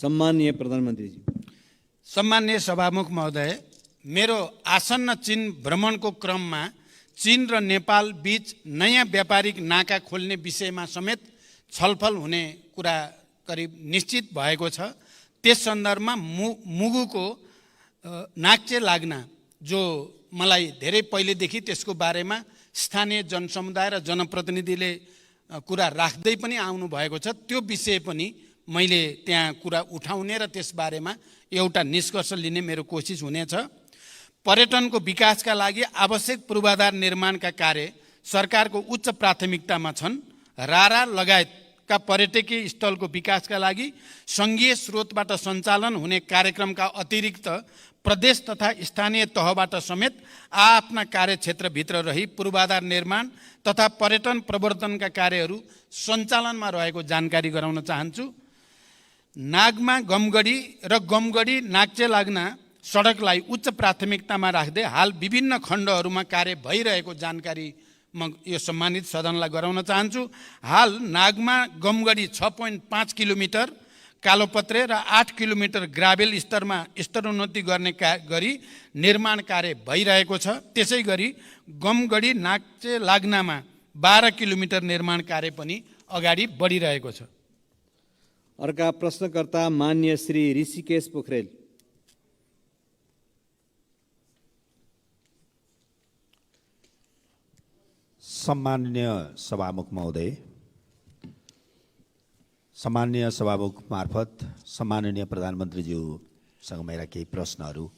सम्माननीय प्रधानमंत्री जी। सम्माननीय सभामुख महोदय, मेरो आसन्न चीन भ्रमणको क्रममा चीन र नेपाल बीच नयाँ व्यापारिक नाका खोल्ने विषयमा समेत छलफल हुने कुरा करिब निश्चित भएको छ। त्यस सन्दर्भमा मुगुको नाक्चे लाग्ना, जो मलाई धेरै पहिलेदेखि त्यसको बारेमा स्थानीय जनसमुदाय र जनप्रतिनिधिले कुरा राख्दै पनि आउनु भएको छ, त्यो विषय पनि मैले त्यहाँ कुरा उठाउने र त्यस बारेमा एउटा निष्कर्ष लिने मेरो कोसिस हुनेछ। पर्यटनको विकासका लागि आवश्यक पूर्वाधार निर्माणका कार्य सरकारको उच्च प्राथमिकतामा छन्। रारा लगायतका पर्यटकीय स्थलको विकासका लागि सङ्घीय स्रोतबाट सञ्चालन हुने कार्यक्रमका अतिरिक्त प्रदेश तथा स्थानीय तहबाट समेत आफ्ना कार्यक्षेत्रभित्र रही पूर्वाधार निर्माण तथा पर्यटन प्रवर्धनका कार्यहरू सञ्चालनमा रहेको जानकारी गराउन चाहन्छु। नागमा गमगढी र गमगढी नाक्चे लाग्ना सडकलाई उच्च प्राथमिकतामा राख्दै हाल विभिन्न खण्डहरूमा कार्य भइरहेको जानकारी म यो सम्मानित सदनलाई गराउन चाहन्छु। हाल नागमा गमगढी 6.5 किलोमिटर कालोपत्रे र 8 किलोमिटर ग्राभेल स्तरमा स्तरोन्नति गर्ने गरी निर्माण कार्य भइरहेको छ। त्यसै गरी गमगढी नाक्चे लाग्नामा 12 किलोमिटर निर्माण कार्य पनि अगाडि बढिरहेको छ। अर्का प्रश्नकर्ता मान्य श्री ऋषिकेश पोखरेल। सम्माननीय सभामुख महोदय, सम्माननीय सभामुख मार्फत सम्माननीय प्रधानमन्त्रीज्यूसँग मेरा केही प्रश्नहरू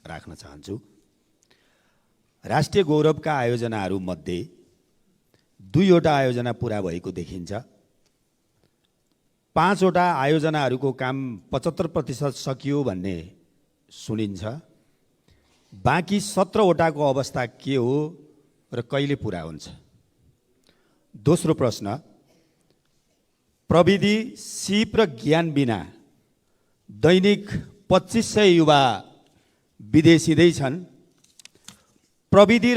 राख्न चाहन्छु। राष्ट्रिय गौरवका आयोजनाहरूमध्ये 2वटा आयोजना पुरा भएको देखिन्छ। 5वटा आयोजनाहरूको काम 75% सकियो भन्ने सुनिन्छ। बाँकी 17वटाको अवस्था के हो र कहिले पुरा हुन्छ? दोस्रो प्रश्न, प्रविधि, सिप र ज्ञान बिना दैनिक 2500 युवा विदेशिँदै छन्। प्रविधि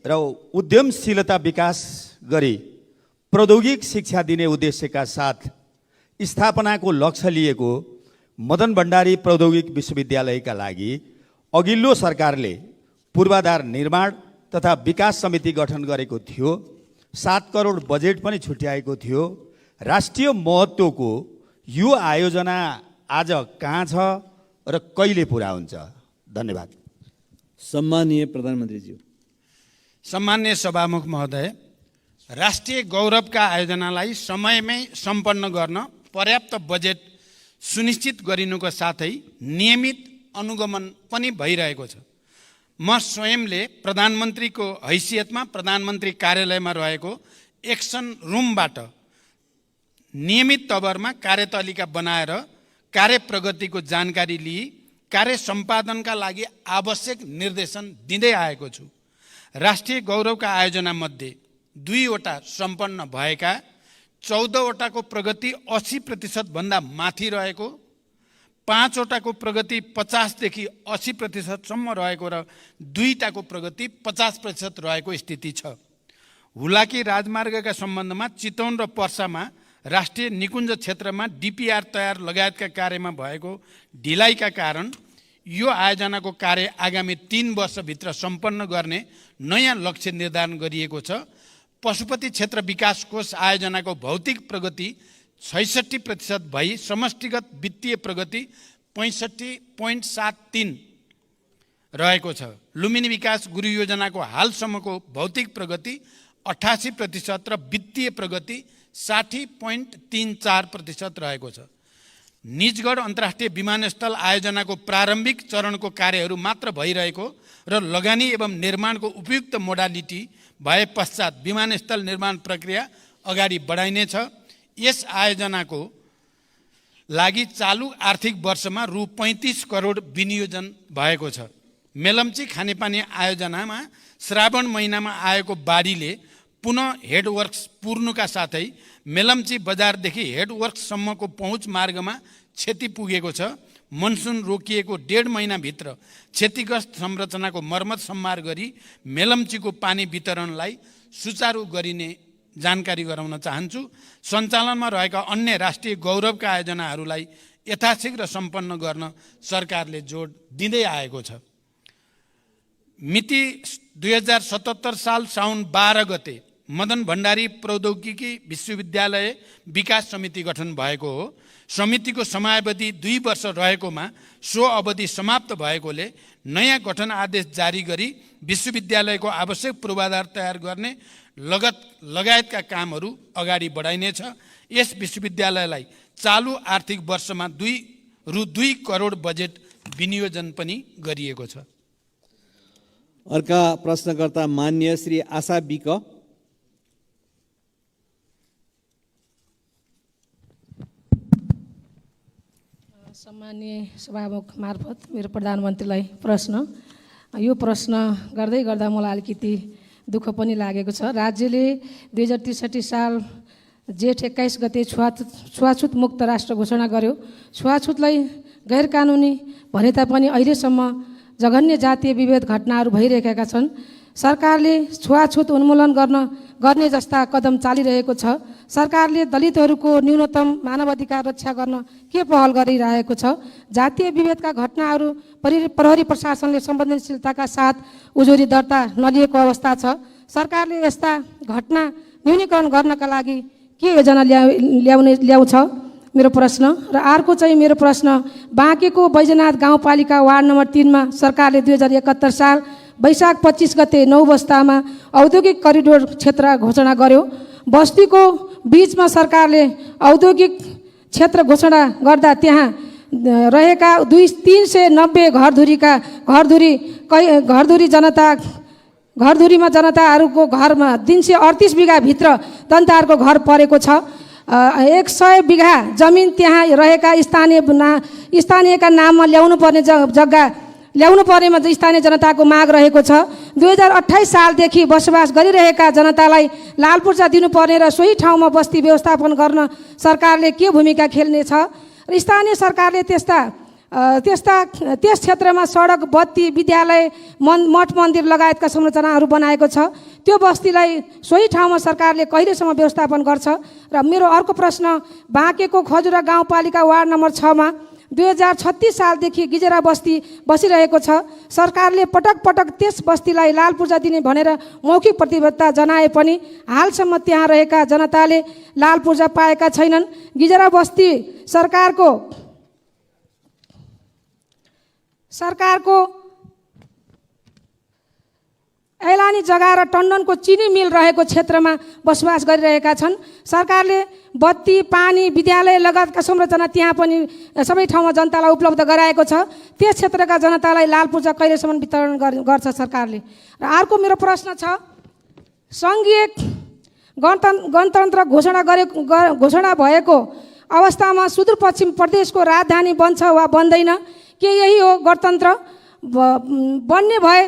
र उद्यमशीलता विकास गरी प्रौद्योगिक शिक्षा दिने उद्देश्यका साथ स्थापनाको लक्ष्य लिएको मदन भण्डारी प्रौद्योगिक विश्वविद्यालयका लागि अघिल्लो सरकारले पूर्वाधार निर्माण तथा विकास समिति गठन गरेको थियो। 7 करोड बजेट पनि छुट्याएको थियो। राष्ट्रिय महत्त्वको यो आयोजना आज कहाँ छ र कहिले पुरा हुन्छ? धन्यवाद। सम्माननीय प्रधानमन्त्री ज्यू। सम्माननीय सभामुख महोदय, राष्ट्रिय गौरवका आयोजनालाई समयमै सम्पन्न गर्न पर्याप्त बजेट सुनिश्चित गरिनुको साथै नियमित अनुगमन पनि भइरहेको छ। म स्वयंले प्रधानमन्त्रीको हैसियतमा प्रधानमन्त्री कार्यालयमा रहेको एक्सन रुमबाट नियमित तवरमा कार्यतालिका बनाएर कार्य प्रगतिको जानकारी लिई कार्य सम्पादनका लागि आवश्यक निर्देशन दिँदै आएको छु। राष्ट्रिय गौरवका आयोजनामध्ये 2वटा सम्पन्न भएका, 14वटाको प्रगति 80% भन्दा माथि रहेको, 5वटाको प्रगति 50 देखि 80% सम्म रहेको र 2टाको प्रगति 50% रहेको स्थिति छ। हुलाकी राजमार्गका सम्बन्धमा चितवन र पर्सामा राष्ट्रिय निकुञ्ज क्षेत्रमा डिपिआर तयार लगायतका कार्यमा भएको ढिलाइका कारण यो आयोजनाको कार्य आगामी 3 वर्षभित्र सम्पन्न गर्ने नयाँ लक्ष्य निर्धारण गरिएको छ। पशुपति क्षेत्र विकास कोष आयोजनाको भौतिक प्रगति 66% भई समष्टिगत वित्तीय प्रगति 65.73 रहेको छ। लुम्बिनी विकास गुरु योजनाको हालसम्मको भौतिक प्रगति 88% र वित्तीय प्रगति 60.34% रहेको छ। निजगढ अन्तर्राष्ट्रिय विमानस्थल आयोजनाको प्रारम्भिक चरणको कार्यहरू मात्र भइरहेको र लगानी एवं निर्माणको उपयुक्त मोडालिटी भए पश्चात विमानस्थल निर्माण प्रक्रिया अगाडि बढाइनेछ। यस आयोजनाको लागि चालु आर्थिक वर्षमा रु 35 करोड विनियोजन भएको छ। मेलम्ची खानेपानी आयोजनामा श्रावण महिनामा आएको बाढीले पुनः हेडवर्क्स पुर्नुका साथै मेलम्ची बजारदेखि हेडवर्क्ससम्मको पहुँच मार्गमा क्षति पुगेको छ। मनसुन रोकिएको 1.5 महिनाभित्र क्षतिग्रस्त संरचनाको मर्मत सम्मार गरी मेलम्चीको पानी वितरणलाई सुचारू गरिने जानकारी गराउन चाहन्छु। सञ्चालनमा रहेका अन्य राष्ट्रिय गौरवका आयोजनाहरूलाई यथाशीघ्र सम्पन्न गर्न सरकारले जोड दिँदै आएको छ। मिति 2077 साल साउन 12 गते मदन भण्डारी प्रौद्योगिकी विश्वविद्यालय विकास समिति गठन भएको हो। समितिको समयावधि 2 वर्ष रहेकोमा सो अवधि समाप्त भएकोले नयाँ गठन आदेश जारी गरी विश्वविद्यालयको आवश्यक पूर्वाधार तयार गर्ने लगायतका कामहरू अगाडि बढाइनेछ। यस विश्वविद्यालयलाई चालु आर्थिक वर्षमा रु 2 करोड बजेट विनियोजन पनि गरिएको छ। अर्का प्रश्नकर्ता मान्य श्री आशा बिक। सम्माननीय सभामुख मार्फत मेरो प्रधानमन्त्रीलाई प्रश्न, यो प्रश्न गर्दै गर्दा मलाई अलिकति दुःख पनि लागेको छ। राज्यले 2063 साल जेठ 21 गते छुवाछुत मुक्त राष्ट्र घोषणा गर्यो। छुवाछुतलाई गैर कानुनी भने तापनि अहिलेसम्म जघन्य जातीय विभेद घटनाहरू भइरहेका छन्। सरकारले छुवाछुत उन्मूलन गर्ने जस्ता कदम चालिरहेको छ। सरकारले दलितहरूको न्यूनतम मानवाधिकार रक्षा गर्न के पहल गरिरहेको छ? जातीय विभेदका घटनाहरू प्रहरी प्रशासनले संवेदनशीलताका साथ उजुरी दर्ता नलिएको अवस्था छ। सरकारले यस्ता घटना न्यूनीकरण गर्नका लागि के योजना ल्याउँछ? मेरो प्रश्न। र अर्को चाहिँ मेरो प्रश्न, बाँकेको बैजनाथ गाउँपालिका वार्ड नम्बर 3 मा सरकारले 2071 साल वैशाख 25 गते 9 बस्तामा औद्योगिक करिडोर क्षेत्र घोषणा गर्यो। बस्तीको बीचमा सरकारले औद्योगिक क्षेत्र घोषणा गर्दा त्यहाँ रहेका 390 घरधुरीमा जनताहरूको घरमा 338 बिघा भित्र जनताहरूको घर परेको छ। 100 बिघा जमिन त्यहाँ रहेका स्थानीयका नाममा ल्याउनु पर्नेमा स्थानीय जनताको माग रहेको छ। 2028 सालदेखि बसोबास गरिरहेका जनतालाई लाल पूर्जा दिनुपर्ने र सोही ठाउँमा बस्ती व्यवस्थापन गर्न सरकारले के भूमिका खेल्नेछ? र स्थानीय सरकारले त्यस क्षेत्रमा सडक, बत्ती, विद्यालय, मठ मन्दिर लगायतका संरचनाहरू बनाएको छ। त्यो बस्तीलाई सोही ठाउँमा सरकारले कहिलेसम्म व्यवस्थापन गर्छ? र मेरो अर्को प्रश्न, बाँकेको खजुरा गाउँपालिका वार्ड नम्बर 6 मा 2036 सालदेखि गिजेरा बस्ती बसिरहेको छ। सरकारले पटक पटक त्यस बस्तीलाई लाल पूर्जा दिने भनेर मौखिक प्रतिबद्धता जनाए पनि हालसम्म त्यहाँ रहेका जनताले लाल पूर्जा पाएका छैनन्। गिजेरा बस्ती सरकारको ऐलानी जग्गा र टन्डनको चिनी मिल रहेको क्षेत्रमा बसोबास गरिरहेका छन्। सरकारले बत्ती, पानी, विद्यालय लगायतका संरचना त्यहाँ पनि सबै ठाउँमा जनतालाई उपलब्ध गराएको छ। त्यस क्षेत्रका जनतालाई लाल पूर्जा कहिलेसम्म वितरण गर्छ सरकारले? र अर्को मेरो प्रश्न छ, सङ्घीय गणतन्त्र घोषणा भएको अवस्थामा सुदूरपश्चिम प्रदेशको राजधानी बन्छ वा बन्दैन? के यही हो गणतन्त्र? बन्ने भए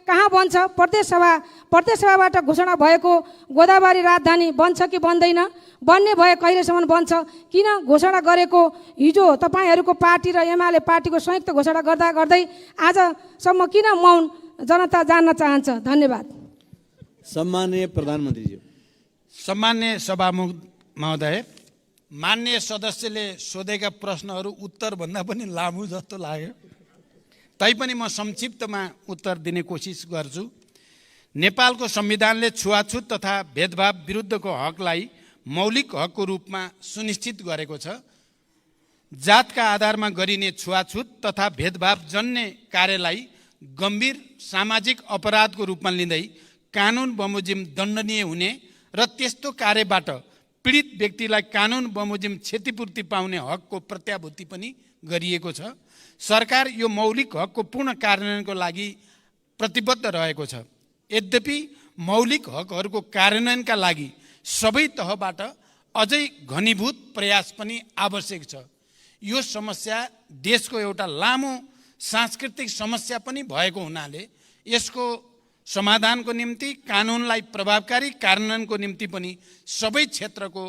कहाँ बन्छ? प्रदेशसभाबाट घोषणा भएको गोदावरी राजधानी बन्छ कि बन्दैन? बन्ने भए कहिलेसम्म बन्छ? किन घोषणा गरेको हिजो तपाईँहरूको पार्टी र एमाले पार्टीको संयुक्त घोषणा गर्दै आजसम्म किन मौन? जनता जान्न चाहन्छ। धन्यवाद। सम्माननीय प्रधानमन्त्रीज्यू। सम्मान्य सभामुख महोदय, मान्य सदस्यले सोधेका प्रश्नहरू उत्तरभन्दा पनि लामो जस्तो लाग्यो। तैपनि म संक्षिप्तमा उत्तर दिने कोसिस गर्छु। नेपालको संविधानले छुवाछुत तथा भेदभाव विरुद्धको हकलाई मौलिक हकको रूपमा सुनिश्चित गरेको छ। जातका आधारमा गरिने छुवाछुत तथा भेदभाव जन्य कार्यलाई गम्भीर सामाजिक अपराधको रूपमा लिँदै कानुन बमोजिम दण्डनीय हुने र त्यस्तो कार्यबाट पीडित व्यक्तिलाई कानुन बमोजिम क्षतिपूर्ति पाउने हकको प्रत्याभूति पनि गरिएको छ। सरकार यो मौलिक हकको पूर्ण कार्यान्वयनको लागि प्रतिबद्ध रहेको छ। यद्यपि मौलिक हकहरूको कार्यान्वयनका लागि सबै तहबाट अझै घनीभूत प्रयास पनि आवश्यक छ। यो समस्या देशको एउटा लामो सांस्कृतिक समस्या पनि भएको हुनाले यसको समाधानको निम्ति कानुनलाई प्रभावकारी कार्यान्वयनको निम्ति पनि सबै क्षेत्रको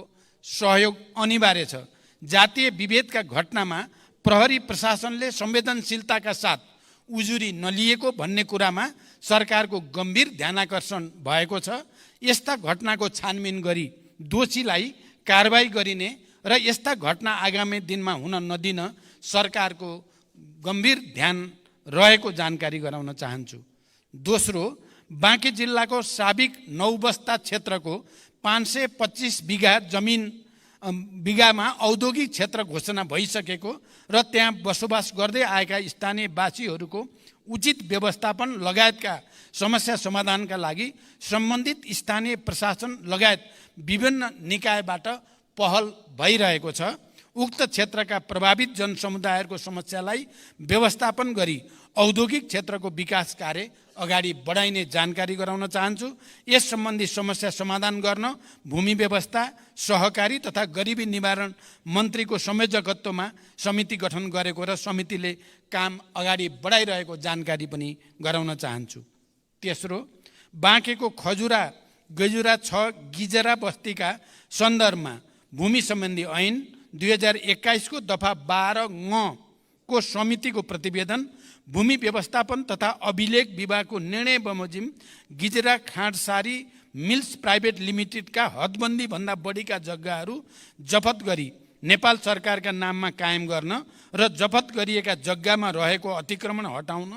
सहयोग अनिवार्य छ। जातीय विभेदका घटनामा प्रहरी प्रशासनले संवेदनशीलताका साथ उजुरी नलिएको भन्ने कुरामा सरकारको गम्भीर ध्यानाकर्षण भएको छ। यस्ता घटनाको छानबिन गरी दोषीलाई कारबाही गरिने र यस्ता घटना आगामी दिनमा हुन नदिन सरकारको गम्भीर ध्यान रहेको जानकारी गराउन चाहन्छु। दोस्रो, बाँकी जिल्लाको साबिक नौबस्ता क्षेत्रको 525 बिघामा औद्योगिक क्षेत्र घोषणा भइसकेको र त्यहाँ बसोबास गर्दै आएका स्थानीयवासीहरूको उचित व्यवस्थापन लगायतका समस्या समाधानका लागि सम्बन्धित स्थानीय प्रशासन लगायत विभिन्न निकायबाट पहल भइरहेको छ। उक्त क्षेत्रका प्रभावित जनसमुदायहरूको समस्यालाई व्यवस्थापन गरी औद्योगिक क्षेत्रको विकास कार्य अगाडि बढाइने जानकारी गराउन चाहन्छु। यस सम्बन्धी समस्या समाधान गर्न भूमि व्यवस्था, सहकारी तथा गरिबी निवारण मन्त्रीको संयोजकत्वमा समिति गठन गरेको र समितिले काम अगाडि बढाइरहेको जानकारी पनि गराउन चाहन्छु। तेस्रो, बाँकेको खजुरा गजुरा 6 गिजरा बस्तीका सन्दर्भमा भूमि सम्बन्धी ऐन 2021 को दफा 12 ङ को समितिको प्रतिवेदन, भूमि व्यवस्थापन तथा अभिलेख विभागको निर्णय बमोजिम गिजरा खाँडसारी मिल्स प्राइभेट लिमिटेडका हदबन्दी भन्दा बढीका जग्गाहरू जफत गरी नेपाल सरकारका नाममा कायम गर्न र जफत गरिएका जग्गामा रहेको अतिक्रमण हटाउन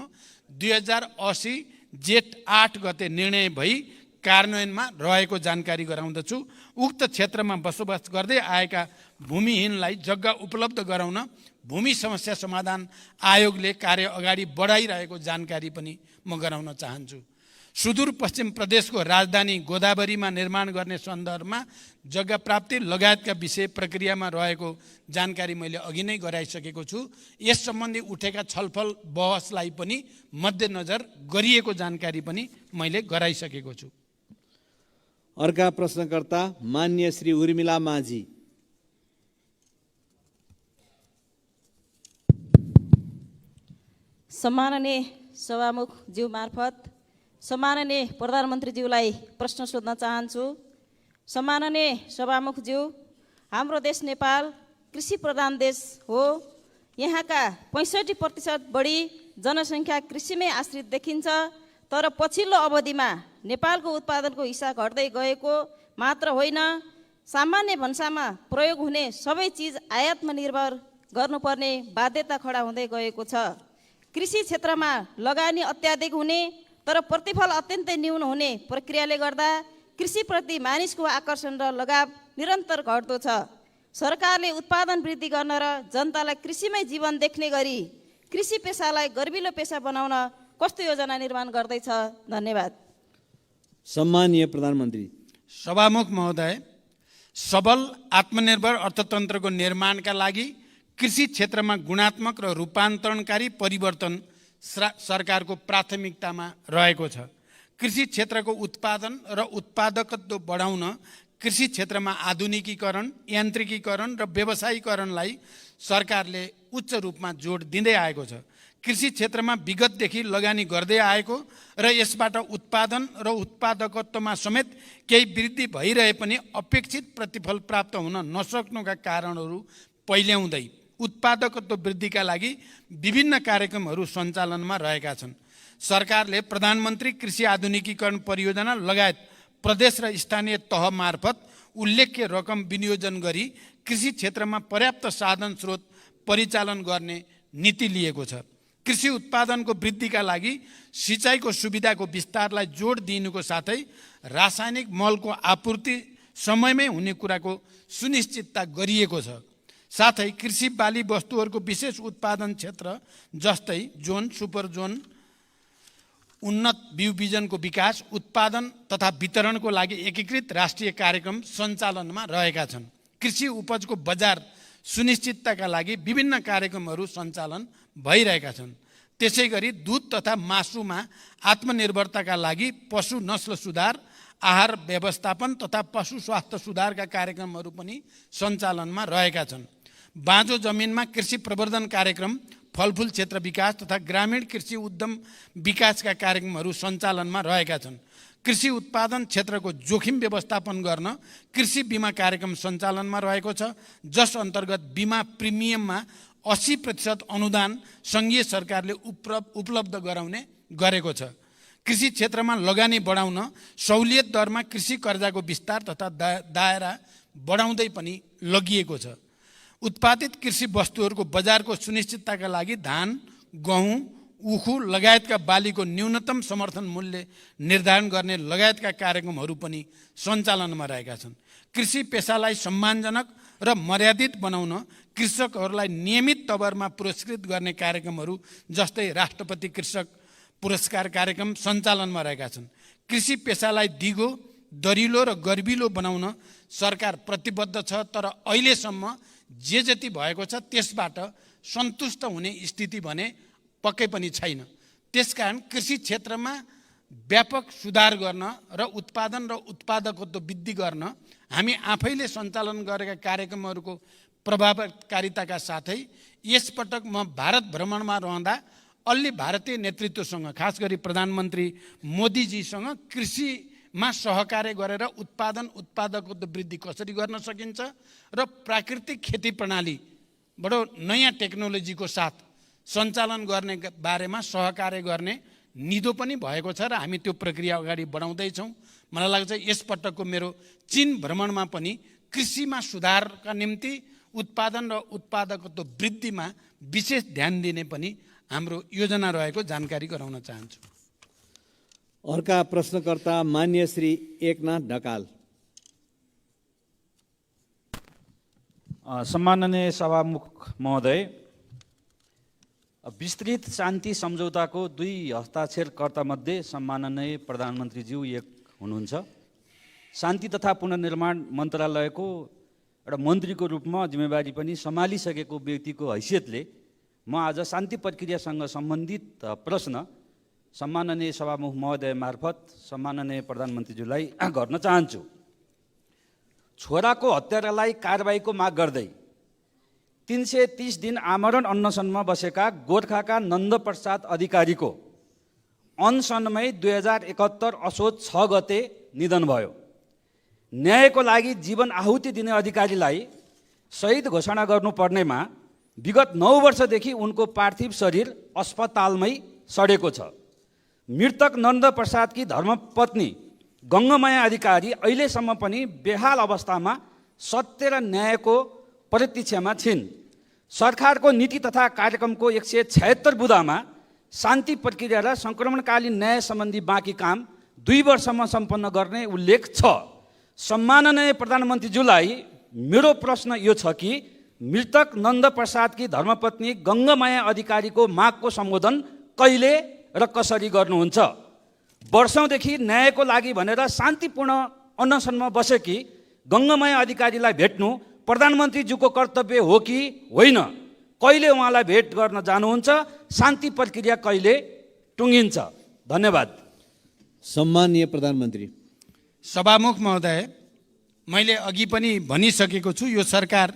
2080 जेठ 8 गते निर्णय भई कार्यान्वयनमा रहेको जानकारी गराउँदछु। उक्त क्षेत्रमा बसोबास गर्दै आएका भूमिहीनलाई जग्गा उपलब्ध गराउन भूमि समस्या समाधान आयोगले कार्य अगाडि बढाइरहेको जानकारी पनि म गराउन चाहन्छु। सुदूरपश्चिम प्रदेशको राजधानी गोदावरीमा निर्माण गर्ने सन्दर्भमा जग्गा प्राप्ति लगायतका विषय प्रक्रियामा रहेको जानकारी मैले अघि नै गराइसकेको छु। यस सम्बन्धी उठेका छलफल बहसलाई पनि मध्यनजर गरिएको जानकारी पनि मैले गराइसकेको छु। अर्का प्रश्नकर्ता मान्य श्री उर्मिला माझी। सम्माननीय सभामुख ज्यू मार्फत सम्माननीय प्रधानमन्त्रीज्यूलाई प्रश्न सोध्न चाहन्छु। सम्माननीय सभामुख ज्यू, हाम्रो देश नेपाल कृषि प्रधान देश हो। यहाँका 65% बढी जनसङ्ख्या कृषिमै आश्रित देखिन्छ। तर पछिल्लो अवधिमा नेपालको उत्पादनको हिस्सा घट्दै गएको मात्र होइन, सामान्य भन्सामा प्रयोग हुने सबै चिज आयातमा निर्भर गर्नुपर्ने बाध्यता खडा हुँदै गएको छ। कृषि क्षेत्रमा लगानी अत्याधिक हुने तर प्रतिफल अत्यन्तै न्यून हुने प्रक्रियाले गर्दा कृषिप्रति मानिसको आकर्षण र लगाव निरन्तर घट्दो छ। सरकारले उत्पादन वृद्धि गर्न र जनतालाई कृषिमै जीवन देख्ने गरी कृषि पेसालाई गर्विलो पेसा बनाउन कस्तो योजना निर्माण गर्दैछ? धन्यवाद। सम्मानीय प्रधानमन्त्री। सभामुख महोदय, सबल आत्मनिर्भर अर्थतन्त्रको निर्माणका लागि कृषि क्षेत्रमा गुणात्मक र रूपान्तरणकारी परिवर्तन सरकारको प्राथमिकतामा रहेको छ। कृषि क्षेत्रको उत्पादन र उत्पादकत्व बढाउन कृषि क्षेत्रमा आधुनिकीकरण, यान्त्रिकीकरण र व्यवसायीकरणलाई सरकारले उच्च रूपमा जोड दिँदै आएको छ। कृषि क्षेत्रमा विगतदेखि लगानी गर्दै आएको र यसबाट उत्पादन र उत्पादकत्वमा समेत केही वृद्धि भइरहे पनि अपेक्षित प्रतिफल प्राप्त हुन नसक्नुका कारणहरू पहिल्याउँदै उत्पादकत्व वृद्धिका लागि विभिन्न कार्यक्रमहरू सञ्चालनमा रहेका छन्। सरकारले प्रधानमन्त्री कृषि आधुनिकीकरण परियोजना लगायत प्रदेश र स्थानीय तह मार्फत उल्लेख्य रकम विनियोजन गरी कृषि क्षेत्रमा पर्याप्त साधन स्रोत परिचालन गर्ने नीति लिएको छ। कृषि उत्पादनको वृद्धिका लागि सिँचाइको सुविधाको विस्तारलाई जोड दिनुको साथै रासायनिक मलको आपूर्ति समयमै हुने कुराको सुनिश्चितता गरिएको छ। साथै कृषि बाली वस्तुहरूको विशेष उत्पादन क्षेत्र जस्तै जोन, सुपर जोन, उन्नत बिउ बिजनको विकास, उत्पादन तथा वितरणको लागि एकीकृत राष्ट्रिय कार्यक्रम सञ्चालनमा रहेका छन्। कृषि उपजको बजार सुनिश्चितताका लागि विभिन्न कार्यक्रमहरू सञ्चालन भइरहेका छन्। त्यसै गरी दुध तथा मासुमा आत्मनिर्भरताका लागि पशु नस्ल सुधार, आहार व्यवस्थापन तथा पशु स्वास्थ्य सुधारका कार्यक्रमहरू पनि सञ्चालनमा रहेका छन्। बाँझो जमिनमा कृषि प्रवर्धन कार्यक्रम, फलफुल क्षेत्र विकास तथा ग्रामीण कृषि उद्यम विकासका कार्यक्रमहरू सञ्चालनमा रहेका छन्। कृषि उत्पादन क्षेत्रको जोखिम व्यवस्थापन गर्न कृषि बिमा कार्यक्रम सञ्चालनमा रहेको छ, जस अन्तर्गत बिमा प्रिमियममा 80% अनुदान सङ्घीय सरकारले उपलब्ध गराउने गरेको छ। कृषि क्षेत्रमा लगानी बढाउन सहुलियत दरमा कृषि कर्जाको विस्तार तथा दायरा बढाउँदै पनि लगिएको छ। उत्पादित कृषि वस्तुहरूको बजारको सुनिश्चितताका लागि धान, गहुँ, उखु लगायतका बालीको न्यूनतम समर्थन मूल्य निर्धारण गर्ने लगायतका कार्यक्रमहरू पनि सञ्चालनमा रहेका छन्। कृषि पेसालाई सम्मानजनक र मर्यादित बनाउन कृषकहरूलाई नियमित तवरमा पुरस्कृत गर्ने कार्यक्रमहरू जस्तै राष्ट्रपति कृषक पुरस्कार कार्यक्रम सञ्चालनमा रहेका छन्। कृषि पेसालाई दिगो, दरिलो र गर्विलो बनाउन सरकार प्रतिबद्ध छ, तर अहिलेसम्म जे जति भएको छ त्यसबाट सन्तुष्ट हुने स्थिति भने पक्कै पनि छैन। त्यसकारण कृषि क्षेत्रमा व्यापक सुधार गर्न र उत्पादन र उत्पादकत्व वृद्धि गर्न हामी आफैले सञ्चालन गरेका कार्यक्रमहरूको प्रभावकारिताका साथै यसपटक म भारत भ्रमणमा रहँदा अलि भारतीय नेतृत्वसँग, खास गरी प्रधानमन्त्री मोदीजीसँग कृषिमा सहकार्य गरेर उत्पादकत्व वृद्धि कसरी गर्न सकिन्छ र प्राकृतिक खेती प्रणाली बडो नयाँ टेक्नोलोजीको साथ सञ्चालन गर्ने बारेमा सहकार्य गर्ने निधो पनि भएको छ र हामी त्यो प्रक्रिया अगाडि बढाउँदैछौँ। मलाई लाग्छ यसपटकको मेरो चीन भ्रमणमा पनि कृषिमा सुधारका निम्ति उत्पादन र उत्पादकत्व वृद्धिमा विशेष ध्यान दिने पनि हाम्रो योजना रहेको जानकारी गराउन चाहन्छु। अर्का प्रश्नकर्ता मान्य श्री एकनाथ ढकाल। सम्माननीय सभामुख महोदय, विस्तृत शान्ति सम्झौताको 2 हस्ताक्षरकर्तामध्ये सम्माननीय प्रधानमन्त्रीज्यू एक हुनुहुन्छ। शान्ति तथा पुनर्निर्माण मन्त्रालयको एउटा मन्त्रीको रूपमा जिम्मेवारी पनि सम्हालिसकेको व्यक्तिको हैसियतले म आज शान्ति प्रक्रियासँग सम्बन्धित प्रश्न सम्माननीय सभामुख महोदय मार्फत सम्माननीय प्रधानमन्त्रीज्यूलाई गर्न चाहन्छु। छोराको हत्यारालाई कारबाहीको माग गर्दै 330 दिन आमरण अनसनमा बसेका गोर्खाका नन्दप्रसाद अधिकारीको अनसनमै 2071 असोज 6 गते निधन भयो। न्यायको लागि जीवन आहुति दिने अधिकारीलाई शहीद घोषणा गर्नुपर्नेमा विगत 9 वर्षदेखि उनको पार्थिव शरीर अस्पतालमै सडेको छ। मृतक नन्दप्रसादकी धर्मपत्नी गङ्गमाया अधिकारी अहिलेसम्म पनि बेहाल अवस्थामा सत्य र न्यायको प्रतीक्षामा छिन्। सरकारको नीति तथा कार्यक्रमको 176 बुँदामा शान्ति प्रक्रिया र सङ्क्रमणकालीन न्याय सम्बन्धी बाँकी काम 2 वर्षमा सम्पन्न गर्ने उल्लेख छ। सम्माननीय प्रधानमन्त्रीज्यूलाई मेरो प्रश्न यो छ कि मृतक नन्दप्रसादकी धर्मपत्नी गङ्गमाया अधिकारीको मागको सम्बोधन कहिले र कसरी गर्नुहुन्छ? वर्षौँदेखि न्यायको लागि भनेर शान्तिपूर्ण अनसनमा बसेकी गङ्गमाया अधिकारीलाई भेट्नु प्रधानमन्त्रीज्यूको कर्तव्य हो कि होइन? कहिले उहाँलाई भेट गर्न जानुहुन्छ? शान्ति प्रक्रिया कहिले टुङ्गिन्छ? धन्यवाद। सम्माननीय प्रधानमन्त्री। सभामुख महोदय, मैले अघि पनि भनिसकेको छु, यो सरकार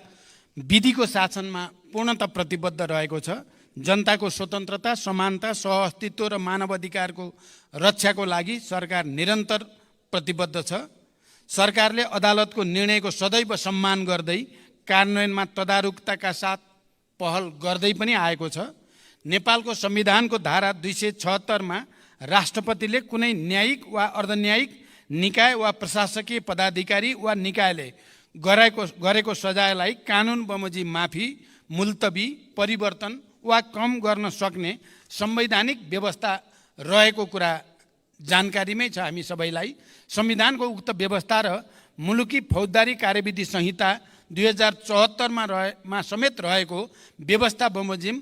विधिको शासनमा पूर्णतः प्रतिबद्ध रहेको छ। जनताको स्वतन्त्रता, समानता, सहअस्तित्व र मानव अधिकारको रक्षाको लागि सरकार निरन्तर प्रतिबद्ध छ। सरकारले अदालतको निर्णयको सदैव सम्मान गर्दै कार्यान्वयनमा तदारुकताका साथ पहल गर्दै पनि आएको छ। नेपालको संविधानको धारा 276 राष्ट्रपतिले कुनै न्यायिक वा अर्धन्यायिक निकाय वा प्रशासकीय पदाधिकारी वा निकायले गरेको सजायलाई कानुन बमोजिम माफी, मुल्तवी, परिवर्तन वा कम गर्न सक्ने संवैधानिक व्यवस्था रहेको कुरा जानकारीमै छ हामी सबैलाई। संविधानको उक्त व्यवस्था र मुलुकी फौजदारी कार्यविधि संहिता 2074 मा समेत रहेको व्यवस्था बमोजिम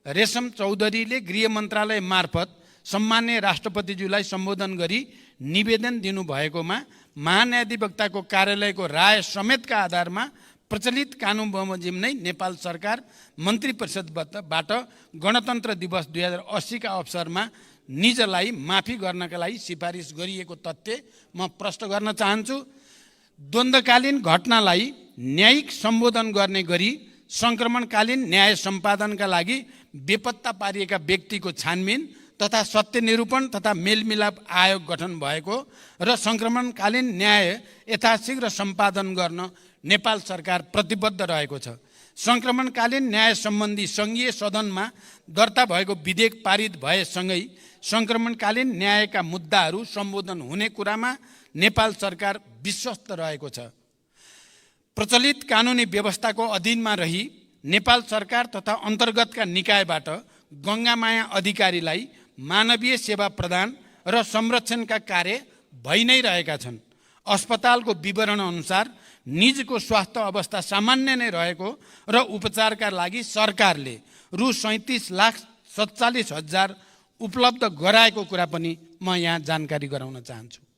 रेशम चौधरीले गृह मन्त्रालय मार्फत सम्मान्य राष्ट्रपतिज्यूलाई सम्बोधन गरी निवेदन दिनुभएकोमा महान्यायाधिवक्ताको कार्यालयको राय समेतका आधारमा प्रचलित कानुन बमोजिम नै नेपाल सरकार मन्त्री परिषदबाट गणतन्त्र दिवस 2080 का अवसरमा निजलाई माफी गर्नका लागि सिफारिस गरिएको तथ्य म प्रश्न गर्न चाहन्छु। द्वन्द्वकालीन घटनालाई न्यायिक सम्बोधन गर्ने गरी सङ्क्रमणकालीन न्याय सम्पादनका लागि बेपत्ता पारिएका व्यक्तिको छानबिन तथा सत्य निरूपण तथा मेलमिलाप आयोग गठन भएको र सङ्क्रमणकालीन न्याय यथाशीघ्र सम्पादन गर्न नेपाल सरकार प्रतिबद्ध रहेको छ। सङ्क्रमणकालीन न्याय सम्बन्धी सङ्घीय सदनमा दर्ता भएको विधेयक पारित भएसँगै सङ्क्रमणकालीन न्यायका मुद्दाहरू सम्बोधन हुने कुरामा नेपाल सरकार विश्वस्त रहेको छ। प्रचलित कानुनी व्यवस्थाको अधीनमा रही नेपाल सरकार तथा अन्तर्गतका निकायबाट गङ्गामाया अधिकारीलाई मानवीय सेवा प्रदान र संरक्षणका कार्य भइ नै रहेका छन्। अस्पतालको विवरण अनुसार निजको स्वास्थ्य अवस्था सामान्य नै रहेको र उपचारका लागि सरकारले रु 37,47,000 उपलब्ध गराएको कुरा पनि म यहाँ जानकारी गराउन चाहन्छु।